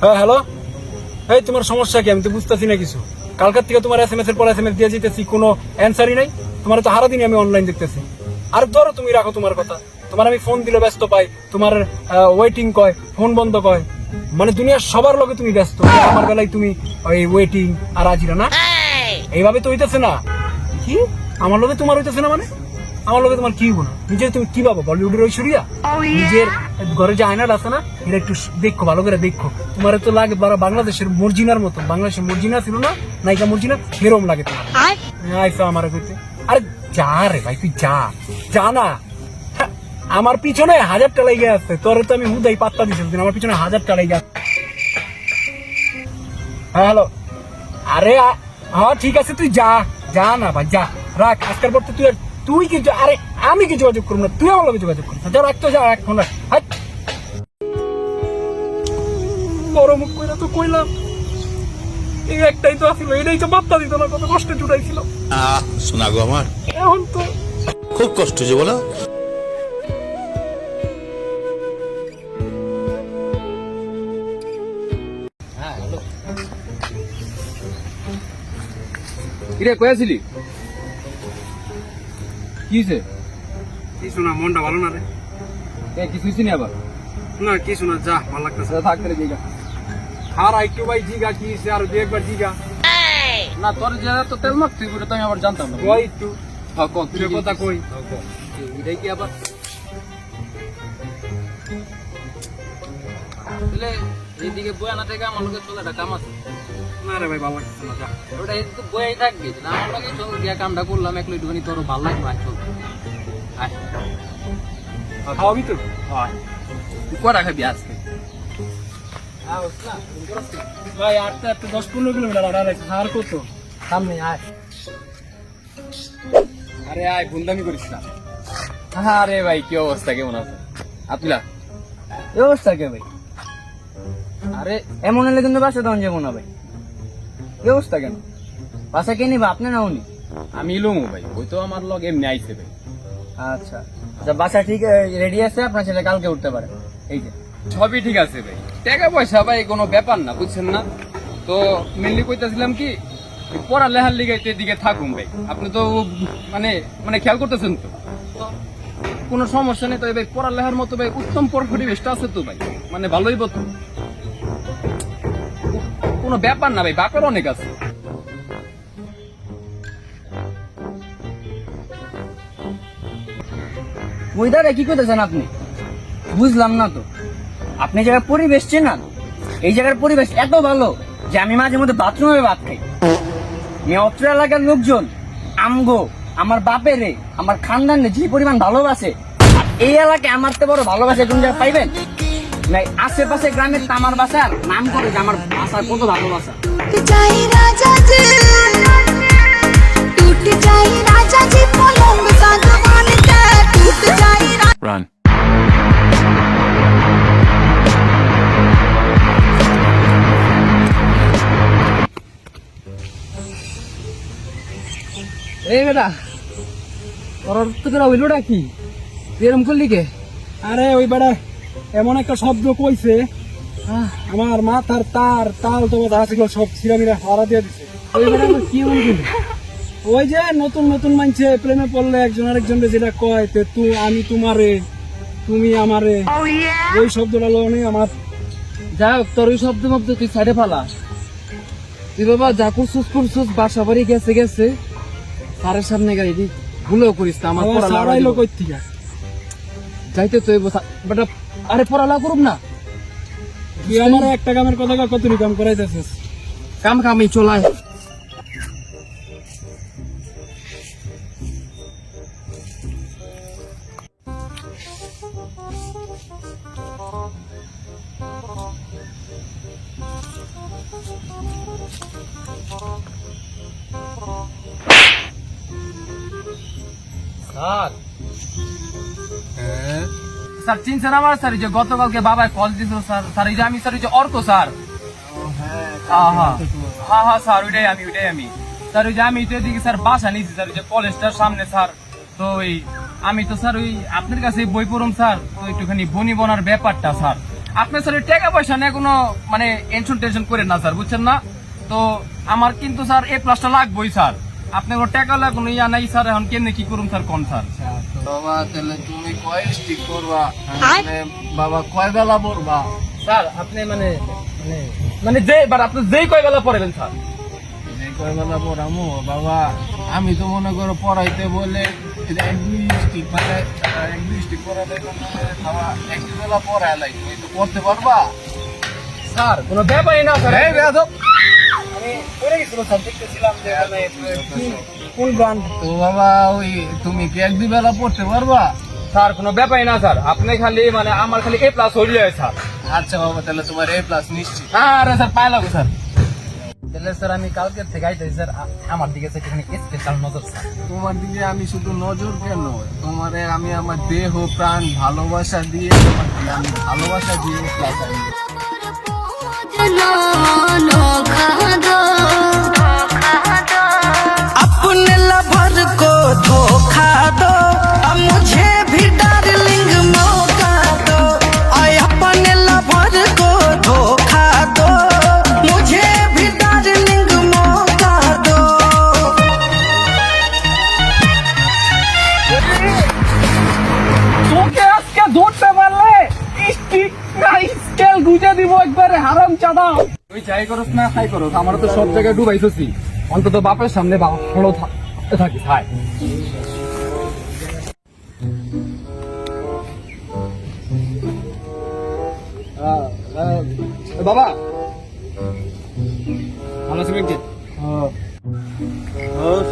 হ্যাঁ হ্যালো, এই তোমার সমস্যা কি? আমি তো বুঝতেছি না কিছু। কালকার থেকে তোমার SMS এর পর SMS দিয়ে যেতেছি, কোনো অ্যান্সারই নাই। তোমার তো সারাদিনই আমি অনলাইন দেখতেছি। আর ধরো তুমি রাখো তোমার কথা, তোমার আমি ফোন দিলে ব্যস্ত পাই, তোমার ওয়েটিং কয়, ফোন বন্ধ কয়, মানে দুনিয়ার সবার লগে তুমি ব্যস্ত, আমার বেলায় তুমি ওই ওয়েটিং আর আজিরা না, এইভাবে তো হইতেছে না। কি আমার লগে তোমার হইতেছে না? মানে আমার লগে তোমার কি হবো না? নিজের তুমি কি ভাবো বলিউডের ঐশ্বরিয়া? নিজের ঘরে যে আয়নাটা আছে না, এটা একটু দেখো, ভালো করে দেখো। তোমার তো লাগে বাংলাদেশের মর্জিনার মতো। বাংলাদেশের মর্জিনা ছিল না, নায়িকা মর্জিনা, সেরকম লাগে তোমার। আইসা আমার কইতে, আরে যা রে ভাই, তুই যা না। হ্যাঁ, আমার পিছনে 1000টা লেগে আছে, তোরে তো আমি হুদাই পাত্তা দিছি, আমার পিছনে 1000টা লেগে আছে। হ্যাঁ হ্যালো, আরে হ্যাঁ ঠিক আছে, তুই যা না ভাই, যা রাখ। আজকের পর তো তুই কিন্তু, আরে আমি কি যোগাযোগ করবো না, তুই আমার লগে যোগাযোগ করিস না। যা রাখতো, যা এখন রাখ। বড় মুখ কইরা তো কইলাম, এই একটাই তো আসিল, এটাই তো বাপ্তা দিত না, কত কষ্টে জুটাইছিল। শোনা গো আমার, এখন তো খুব কষ্ট যে বলো। কিরে কই আছিলি? কিছে? কিছু না, মনটা ভালো না রে। কিছু হইছে নি আবার? না কিছু না, যা ভালো লাগতেছে। থাকতে রে জায়গা। আর একটু ভাই জিগা কি হইছে, আর দুই একবার জিগা। না তোর যে তো তেল মাখতে পুরো তো আমি আবার জানতাম না। কই একটু হ্যাঁ কোন তুই কথা কই। এটাই কি আবার তাহলে এইদিকে বয়ানা থেকে আমার লোকের চলে একটা কাম আছে। না রে ভাই, ভালো লাগতেছে না, যা। ওটা তো বয়াই থাকবি না, আমার লোকে চল গিয়া কামটা করলাম একটু একটুখানি, তোর ভালো লাগবে। আয় চল আয়। খাওয়াবি তো? হয় তুই কটা খাবি আজকে? ভাই 10-15 কিলোমিটার আর কত সামনে। আয়, আরে আয়, ভুলদামি করিস না। আরে ভাই কি অবস্থা, কেমন আছে আব্দুল্লাহ? এই অবস্থা কে ভাই? আরে এমন হলে কিন্তু বাসা তখন যাবো না ভাই। এই অবস্থা কেন? বাসা কে নিবা, আপনি না উনি? আমি ইলুমু ভাই, ওই তো আমার লগ এমনি আইছে ভাই। আচ্ছা আচ্ছা, বাসা ঠিক রেডি আছে, আপনার ছেলে কালকে উঠতে পারে। এই যে সবই ঠিক আছে ভাই, টাকা পয়সা ভাই কোনো ব্যাপার না, বুঝছেন না তো। মেনলি কইতাছিলাম কি, পড়ালেখার লিগে এদিকে থাকুন ভাই। আপনি তো মানে মানে খেয়াল করতেছেন তো, তো কোনো সমস্যা নেই তো ভাই। পড়ালেখার মতো ভাই উত্তম পরিবেশটা আছে তো ভাই, মানে ভালোই বলতো, কোনো ব্যাপার না ভাই, বাপের অনেক আছে। ওইদারে কি করতেছেন আপনি? বুঝলাম না তো। আপনি জায়গার পরিবেশ চেনান? এই জায়গার পরিবেশ এত ভালো যে আমি মাঝে মধ্যে বাথরুমে ভাত খাই। অত্র এলাকার লোকজন আমগো, আমার বাপেরে, আমার খানদানে যে পরিমাণ ভালোবাসে, আর এই এলাকায় আমার তো বড় ভালোবাসা কোন জায়গায় পাইবেন? নাই আশেপাশে গ্রামের তামার বাসার নাম করে যে আমার বাসার কত ভালোবাসা। রান এই বেটা, তোর তো তোরা হইলোটা কি এরম করলি কে? আরে ওই বেড়া এমন একটা শব্দ কইছে, আমার মাথার তাল তো ছিল, সব ছিড়ামিরা হারা দিয়ে দিছে। ওই বেটা কি মনে করলি? ওই যে নতুন নতুন মানছে প্রেমে পড়লে একজন আরেকজনকে যেটা কয়, তুই আমি তোমারে, তুমি আমারে, ওই শব্দটা লোনে আমার। যাই হোক, তোর ওই শব্দ মব্দ তুই সাইডে ফালা। তুই বাবা যা করছুস বাসা বাড়ি গেছে তারের সামনে গাড়ি দি ভুলেও করিস না। আমার সারাইলো কই থেকে যাইতে তো বেটা, আরে পড়ালেখা করুম না তুই আমার একটা কামের কথা কত কাম করাইতেছিস? কাম কামি চলায়। স্যার স্যার চিনছেন আমার? স্যার এই যে গতকালকে বাবায় কল দিছিল স্যার, স্যার এই যে আমি, স্যার এই যে অর্ক স্যার। হ্যাঁ স্যার, ওইটাই আমি স্যার। ওই যে আমি তো এদিকে স্যার বাসা নিয়েছি স্যার, ওই যে কলেজটার সামনে স্যার। তো ওই আমি তো স্যার ওই আপনার কাছে বই পড়ুম স্যার, তো একটুখানি বনি বনার ব্যাপারটা স্যার, আপনি স্যার ওই টাকা পয়সা নিয়ে কোনো মানে টেনশন করেন না স্যার, বুঝছেন না? তো আমার কিন্তু স্যার A+টা লাগবেই স্যার, আপনি কোনো টাকা লাগবে কোনো ইয়া নাই স্যার, এখন কেমনে কি করুন স্যার কোন স্যার? বাবা তাহলে তুমি কয় স্টিক করবা, মানে বাবা কয় বেলা পড়বা? স্যার আপনি মানে মানে মানে যে এবার আপনি যেই কয় বেলা পড়াবেন স্যার। এই কয় বেলা পড়ামো বাবা? আমি তো মনে করো পড়াইতে বলে এক দুই স্টিক মানে এক দুই স্টিক পড়ালে বাবা এক বেলা পড়ায় লাগবে, তুমি তো করতে পারবা? স্যার কোনো ব্যাপারই না স্যার। এই বেয়াদব! আমি পড়ে গেছিল স্যার, দেখতেছিলাম যে মানে কোন ব্র্যান্ড। তো বাবা ওই তুমি কি এক দুই বেলা পড়তে পারবা? স্যার কোনো ব্যাপারই না স্যার, আপনি খালি মানে আমার খালি A+ হইলে হয় স্যার। আচ্ছা বাবা তাহলে তোমার A+ নিশ্চিত। আরে স্যার পায়ে লাগো স্যার। তাহলে স্যার আমি কালকে থেকে আইতেছি স্যার, আমার দিকে একটুখানি স্পেশাল নজর স্যার। তোমার দিকে আমি শুধু নজর কেন, তোমারে আমি আমার দেহ প্রাণ ভালোবাসা দিয়ে তোমাকে আমি ভালোবাসা দিয়ে ক্লাস আনি। अपने लवर को धोखा दो, अब मुझे भी डार्लिंग मौका दो, और अपने लवर को धोखा दो, मुझे भी डार्लिंग मौका दो। তোকে আজকে ধরতে পারলে স্টিক না স্কেল গুজে দিব একবারে হারাম চাদা। তুই যাই করস না খাই করস, আমার তো সব জায়গায় ডুবাইছছি, অন্তত বাপের সামনে ভালো থাকিস। হাই বাবা ভালো আছি কি?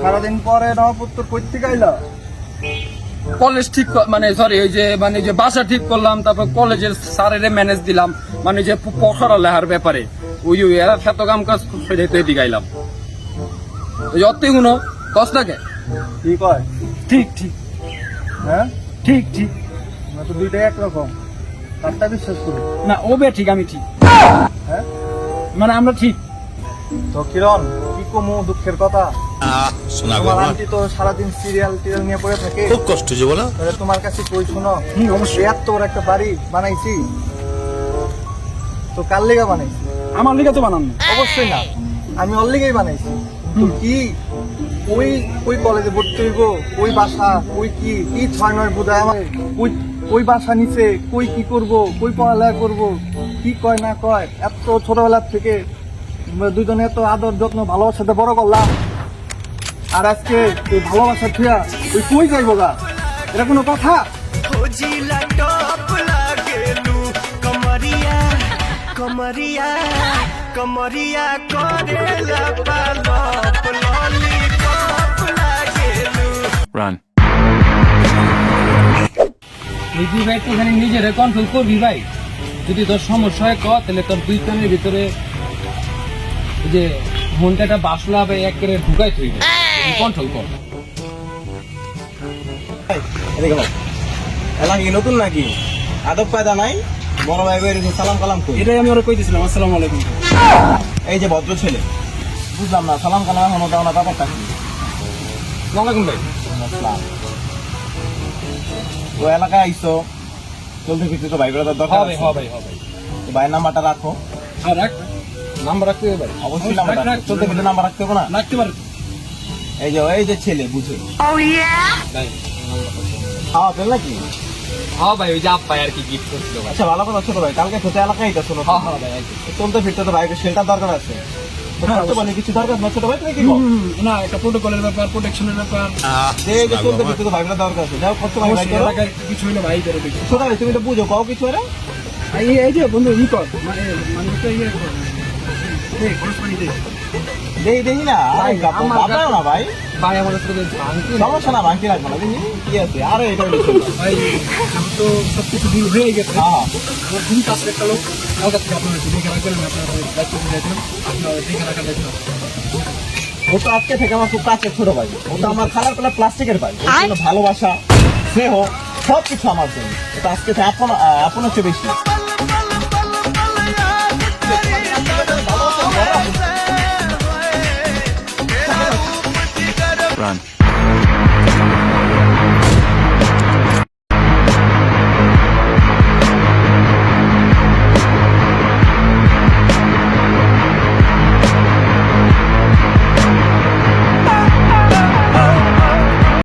সারাদিন পরে নবপুত্র করতে গাইলা? কলেজ ঠিক মানে সরি ওই যে মানে যে বাসা ঠিক করলাম, তারপর কলেজের স্যারের ম্যানেজ দিলাম, মানে যে পড়া লেখার ব্যাপারে ওই ওই এত কাম কাজ সেটাই এদিকে আইলাম। ওই অতই গুলো কষ্টাকে ঠিক হয়? ঠিক ঠিক হ্যাঁ ঠিক ঠিক আমরা তো দুইটাই একরকম, তারটা বিশ্বাস করি। না ও বে ঠিক আমি ঠিক, হ্যাঁ মানে আমরা ঠিক। তো কিরণ কি কমু দুঃখের কথা, শোনা গো তোমার আমার আন্টি তো সারাদিন সিরিয়াল টিরিয়াল নিয়ে পড়ে থাকে, খুব কষ্ট যে বলো। তাহলে তোমার কাছে কই শোনো, অবশ্যই এত বড় একটা বাড়ি বানাইছি, তো কার লেগা বানাইছি? আমার লিগে তো বানান না। অবশ্যই না, আমি ওর লেগেই বানাইছি। তো কি ওই ওই কলেজে ভর্তি হইব, ওই বাসা, ওই কি কি 6-9 বোঝায় আমার, ওই ওই বাসা নিচে কই কি করব, কই পড়ালেখা করব, কি কয় না কয়, এত ছোটবেলার থেকে আমরা দুজনে এত আদর যত্ন ভালোবাসাতে বড় করলাম, আর আজকে ওই ভালোবাসা থুয়া ওই কই যাইব গা? এটা কোনো কথা? खोजिला टॉप लागेलू, कमरिया कमरिया कमरिया करेला पालप, लॉलीपॉप लागेलू। এই দুই ভাই এখানে নিজের কন্ট্রোল করবি ভাই, যদি তোর সমস্যা হয় ক, তাহলে তোর দুই কানের ভিতরে এই যে ঘন্টাটা বাসলা বা এক করে ঢুকাই থইবে, কন্ট্রোল কর। এলাম কি নতুন নাকি? আদব কায়দা নাই? বড় ভাই ভাই সালাম কালাম কই? এটাই আমি ওরা কইতেছিলাম। আসসালামু আলাইকুম। এই যে ভদ্র ছেলে, বুঝলাম না সালাম কালাম হনো দাও না ব্যাপারটা কি? ওয়ালাইকুম ভাই। ও এলাকায় আইসো, চলতে ফিরতে তো ভাই ব্রাদার দরকার হবে আছে। হবে হবে। তো ভাইয়ের নাম্বারটা রাখো, আর রাখ, নাম্বার রাখতে হবে ভাই। অবশ্যই নাম্বার রাখ, রাখ, চলতে ফিরতে নাম্বার রাখতে হবে না? রাখতে পারে এই যে ছেলে বুঝে ভাই। খাওয়া পেল নাকি? হ্যাঁ ভাই, ওই যে আপ ভাই আর কি গিফট করছিল ভাই। আচ্ছা ভালো কথা ছোট ভাই, কালকে ছোট এলাকায় তো শোনো, হ্যাঁ হ্যাঁ ভাই, একদম। চলতে ফিরতে তো ভাইকে শেল্টার দরকার আছে। তো খরচ বলে কিছু দরকার না ছোট ভাই, তুমি কি বল? না, একটা প্রোটোকলের ব্যাপার, প্রোটেকশনের ব্যাপার, এই যে চলতে ফিরতে তো ভাই দরকার আছে, যাও খরচ ভাই ভাই অবশ্যই করো। এলাকায় কিছু হইলে ভাই করে দেখি। ছোট ভাই তুমি তো বুঝো, কাও কিছু আরে এই যে বন্ধু ই কর, মানে মানে একটা ইয়ে কর, এই খরচ পানি দে। দেই না, আরে আমার আপনার না ভাই, ভাই আমাদের সাথে ভাঙতি সমস্যা না, ভাঙতি রাখবো না, বুঝলি কি আছে, আরে এটা হলো চলবে। ভাই, আমি তো সবকিছু দূর হয়ে গেছে। হ্যাঁ আমার ঘুম কাছে একটা লোক আমার কাছে আপনার একটু দেখে রাখবেন, আপনার দায়িত্ব দিয়েছিলাম, আপনার দেখে রাখার দায়িত্ব। ও তো আজকে থেকে আমার খুব কাছে ছোট ভাই, ও তো আমার খালার পেলা প্লাস্টিকের ভাই, ওর জন্য ভালোবাসা স্নেহ সবকিছু আমার জন্য, এটা আজকে থেকে আপন হচ্ছে বেশি। রান